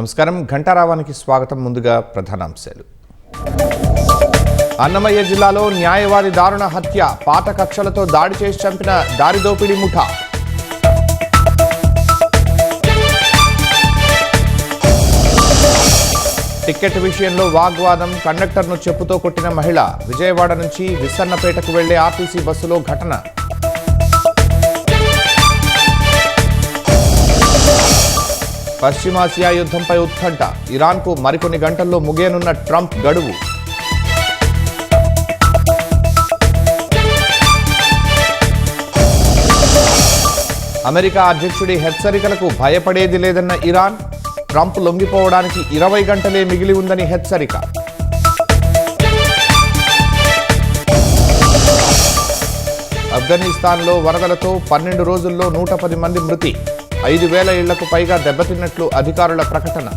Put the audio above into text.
నమస్కారం ఘంటారావానికి స్వాగతం. ముందుగా ప్రధానాంశాలు. అన్నమయ్య జిల్లాలో న్యాయవాది దారుణ హత్య, పాత కక్షలతో దాడి చేసి చంపిన దారిదోపిడీ ముఠా. టికెట్ విషయంలో వాగ్వాదం, కండక్టర్ను చెప్పుతో కొట్టిన మహిళ. విజయవాడ నుంచి విసన్నపేటకు వెళ్లే ఆర్టీసీ బస్సులో ఘటన. పశ్చిమాసియా యుద్ధంపై ఉత్కంఠ, ఇరాన్కు మరికొన్ని గంటల్లో ముగియనున్న ట్రంప్ గడువు. అమెరికా అధ్యక్షుడి హెచ్చరికలకు భయపడేది లేదన్న ఇరాన్, ట్రంప్ లొంగిపోవడానికి 20 గంటలే మిగిలి ఉందని హెచ్చరిక. ఆఫ్ఘనిస్తాన్లో వరదలతో 12 రోజుల్లో 110 మంది మృతి, 5,000 ఇళ్లకు పైగా దెబ్బతిన్నట్లు అధికారుల ప్రకటన.